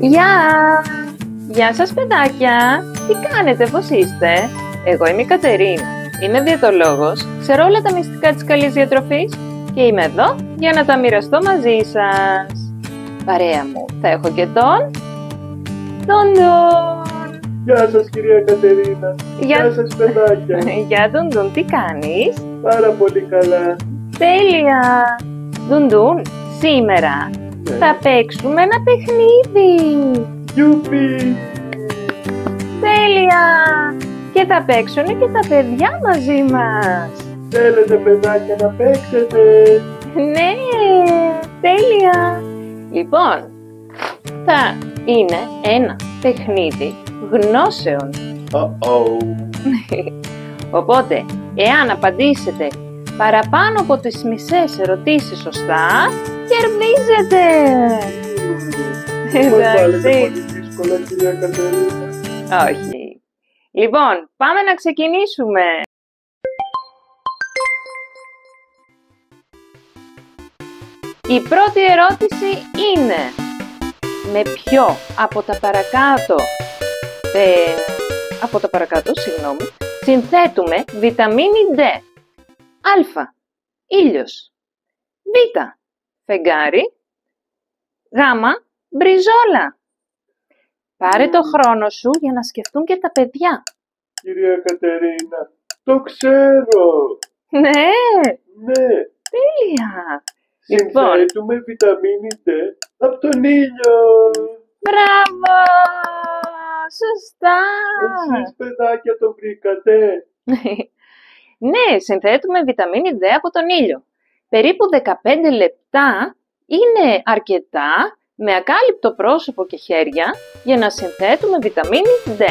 Γεια! Γεια σας παιδάκια! Τι κάνετε, πώς είστε? Εγώ είμαι η Κατερίνα, είμαι διαιτολόγος, ξέρω όλα τα μυστικά της καλής διατροφής και είμαι εδώ για να τα μοιραστώ μαζί σας. Παρέα μου θα έχω και τον Ντουντουν. Γεια σας κυρία Κατερίνα, γεια σας παιδάκια. Γεια Ντουντουν, τι κάνεις? Πάρα πολύ καλά. Τέλεια! Ντουντουν, σήμερα θα παίξουμε ένα παιχνίδι. Γιουπι! Τέλεια! Και θα παίξουν και τα παιδιά μαζί μας. Θέλετε παιδάκια να παίξετε? Ναι, τέλεια! Λοιπόν, θα είναι ένα παιχνίδι γνώσεων. Οπότε, εάν απαντήσετε παραπάνω από τις μισές ερωτήσεις σωστά, κερδίζετε! Μας βάλετε πολύ δύσκολα κυρία Κατερίνα. Όχι. Λοιπόν, πάμε να ξεκινήσουμε. Η πρώτη ερώτηση είναι: με ποιο από τα παρακάτω, συνθέτουμε βιταμίνη D? Α. Ήλιος. Β. Φεγγάρι. Γ. Μπριζόλα. Πάρε το χρόνο σου για να σκεφτούν και τα παιδιά. Κυρία Κατερίνα, το ξέρω. Ναι, Ναι, τέλεια. Λοιπόν, συνθέτουμε βιταμίνη D από τον ήλιο. μπράβο, σωστά. Εσείς παιδάκια το βρήκατε? Ναι, συνθέτουμε βιταμίνη D από τον ήλιο. Περίπου 15 λεπτά είναι αρκετά με ακάλυπτο πρόσωπο και χέρια για να συνθέτουμε βιταμίνη D.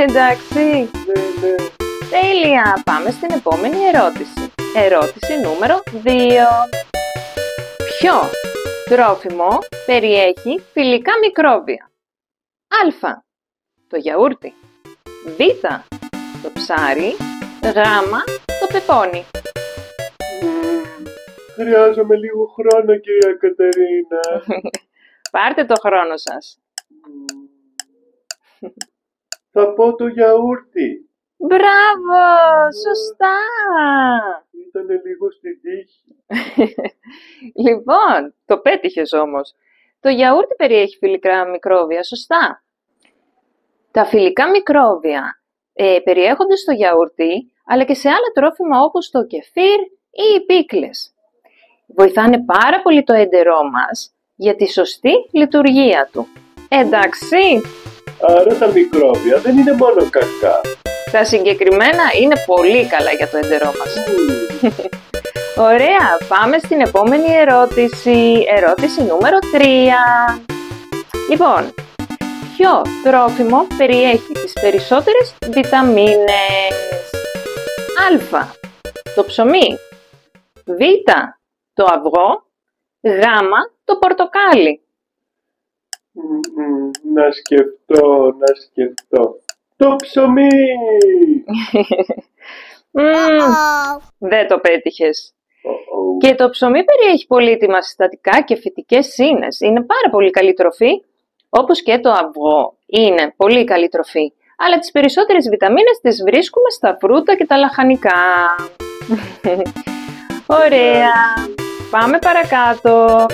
Εντάξει, Ναι. τέλεια. Πάμε στην επόμενη ερώτηση. Ερώτηση νούμερο 2. Ποιο τρόφιμο περιέχει φιλικά μικρόβια? Α. Το γιαούρτι. Β. Το ψάρι. Γ. Το πεπόνι. Χρειάζομαι λίγο χρόνο κυρία Κατερίνα. Πάρτε το χρόνο σας. Θα πω το γιαούρτι. Μπράβο, σωστά. Ήτανε λίγο στην τύχη. Λοιπόν, το πέτυχες όμως. Το γιαούρτι περιέχει φιλικά μικρόβια, σωστά. Τα φιλικά μικρόβια περιέχονται στο γιαούρτι, αλλά και σε άλλα τρόφιμα όπως το κεφίρ ή οι πίκλες. Βοηθάνε πάρα πολύ το έντερό μας για τη σωστή λειτουργία του. Εντάξει, Άρα τα μικρόβια δεν είναι μόνο κακά. τα συγκεκριμένα είναι πολύ καλά για το έντερό μας. Ωραία, πάμε στην επόμενη ερώτηση. Ερώτηση νούμερο 3. Λοιπόν, ποιο τρόφιμο περιέχει τις περισσότερες βιταμίνες? Α. Το ψωμί. Β. Το αυγό. Γ. Το πορτοκάλι. Να σκεφτώ. Το ψωμί! Δεν το πέτυχες. Και το ψωμί περιέχει πολύτιμα συστατικά και φυτικές ίνες. Είναι πάρα πολύ καλή τροφή, όπως και το αυγό. Είναι πολύ καλή τροφή. Αλλά τις περισσότερες βιταμίνες τις βρίσκουμε στα φρούτα και τα λαχανικά. Ωραία. Πάμε παρακάτω.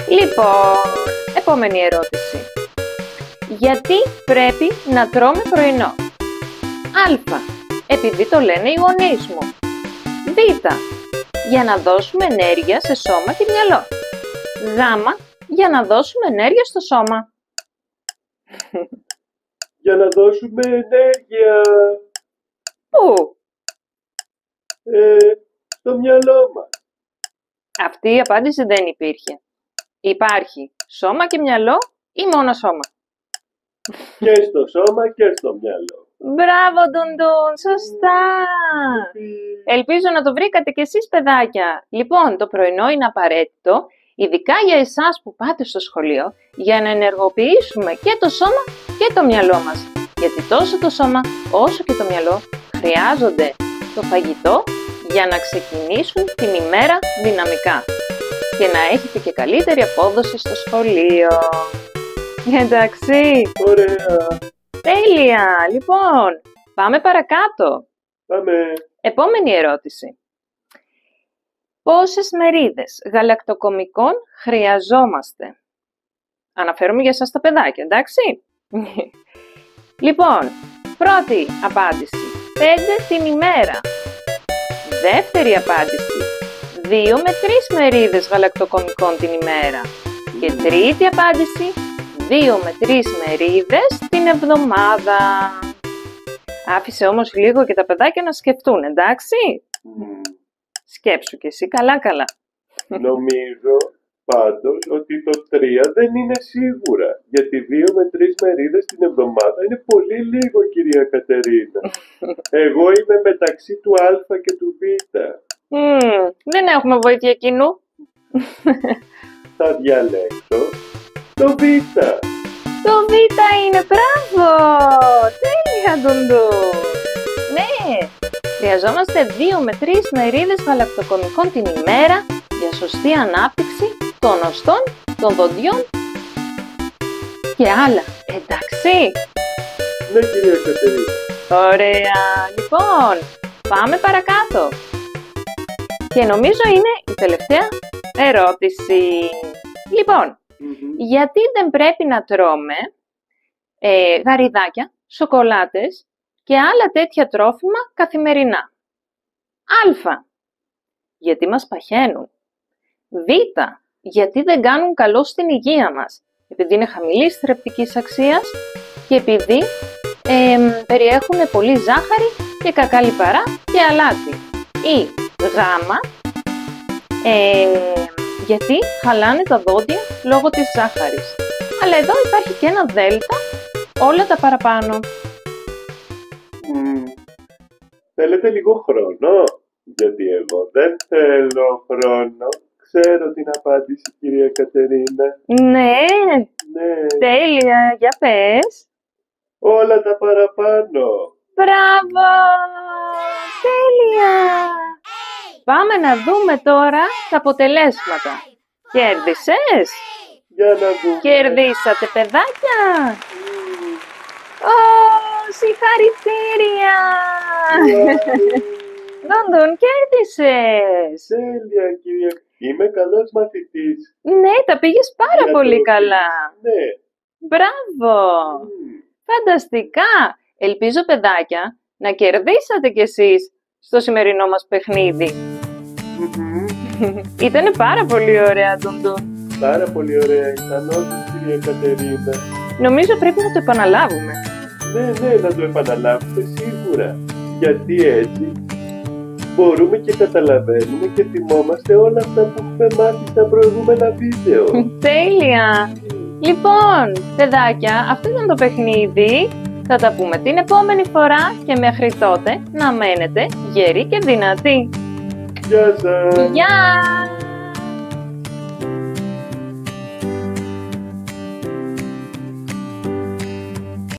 Λοιπόν, επόμενη ερώτηση. Γιατί πρέπει να τρώμε πρωινό? Α. Επειδή το λένε οι γονείς μου. Β. Για να δώσουμε ενέργεια σε σώμα και μυαλό. Γ. Για να δώσουμε ενέργεια στο σώμα. Για να δώσουμε ενέργεια Πού? στο μυαλό μας. Αυτή η απάντηση δεν υπήρχε. Υπάρχει σώμα και μυαλό ή μόνο σώμα? Και στο σώμα και στο μυαλό. Μπράβο Ντουντουν, σωστά! Ελπίζω να το βρήκατε κι εσείς παιδάκια. Λοιπόν, το πρωινό είναι απαραίτητο, ειδικά για εσάς που πάτε στο σχολείο, για να ενεργοποιήσουμε και το σώμα και το μυαλό μας. Γιατί τόσο το σώμα όσο και το μυαλό χρειάζονται το φαγητό για να ξεκινήσουν την ημέρα δυναμικά. και να έχετε και καλύτερη απόδοση στο σχολείο. Εντάξει. Ωραία. Τέλεια. Λοιπόν, πάμε παρακάτω. Πάμε. Επόμενη ερώτηση. Πόσες μερίδες γαλακτοκομικών χρειαζόμαστε? Αναφέρομαι για σας τα παιδάκια, εντάξει. Λοιπόν, πρώτη απάντηση, 5 την ημέρα. Δεύτερη απάντηση, 2 με 3 μερίδες γαλακτοκομικών την ημέρα. Και τρίτη απάντηση, 2 με 3 μερίδες την εβδομάδα. Άφησε όμως λίγο και τα παιδάκια να σκεφτούν, εντάξει. Σκέψου κι εσύ καλά. Νομίζω πάντως ότι το 3 δεν είναι σίγουρα. Γιατί 2 με 3 μερίδες την εβδομάδα είναι πολύ λίγο, κυρία Κατερίνα. Εγώ είμαι μεταξύ του Α και του Β. Δεν έχουμε βοήθεια κοινού. Θα διαλέξω το Β. Το Β είναι, μπράβο! Τέλεια, Ντουντού! Ναι! Χρειαζόμαστε 2 με 3 μερίδες γαλακτοκομικών την ημέρα για σωστή ανάπτυξη των οστών, των δοντιών και άλλα. Εντάξει! Ναι, κυρία Κατερίνα. Ωραία! Λοιπόν, πάμε παρακάτω. Και νομίζω είναι η τελευταία ερώτηση. Λοιπόν, γιατί δεν πρέπει να τρώμε γαριδάκια, σοκολάτες και άλλα τέτοια τρόφιμα καθημερινά? Α. Γιατί μας παχαίνουν. Β. Γιατί δεν κάνουν καλό στην υγεία μας, επειδή είναι χαμηλής θρεπτικής αξίας και επειδή περιέχουν πολύ ζάχαρη και κακά λιπαρά και αλάτι. Ή Γ. Γιατί χαλάνε τα δόντια λόγω της ζάχαρης. Αλλά εδώ υπάρχει και ένα δέλτα, όλα τα παραπάνω. Θέλετε λίγο χρόνο? Γιατί εγώ δεν θέλω χρόνο. Ξέρω την απάντηση, κυρία Κατερίνα. Ναι, τέλεια, για πες. Όλα τα παραπάνω. Μπράβο, τέλεια. Πάμε να δούμε τώρα τα αποτελέσματα. Κέρδισες? Για να δούμε. Κερδίσατε, παιδάκια. Συγχαρητήρια. Ντουντούν, κέρδισες. Τέλεια, κυρία. Είμαι καλός μαθητής. Ναι, τα πήγες πάρα πολύ καλά. Ναι. Μπράβο. Φανταστικά. Ελπίζω, παιδάκια, να κερδίσατε κι εσείς στο σημερινό μας παιχνίδι. Ήτανε πάρα πολύ ωραία, Ντουντούν. Πάρα πολύ ωραία ήταν, όντως, κυρία Κατερίνα. Νομίζω πρέπει να το επαναλάβουμε. Ναι, να το επαναλάβουμε σίγουρα. Γιατί έτσι μπορούμε και καταλαβαίνουμε και θυμόμαστε όλα αυτά που έχουμε μάθει στα προηγούμενα βίντεο. Τέλεια! Λοιπόν, παιδάκια, αυτό ήταν το παιχνίδι. Θα τα πούμε την επόμενη φορά και μέχρι τότε να μένετε γεροί και δυνατοί. Γεια σας! Γεια!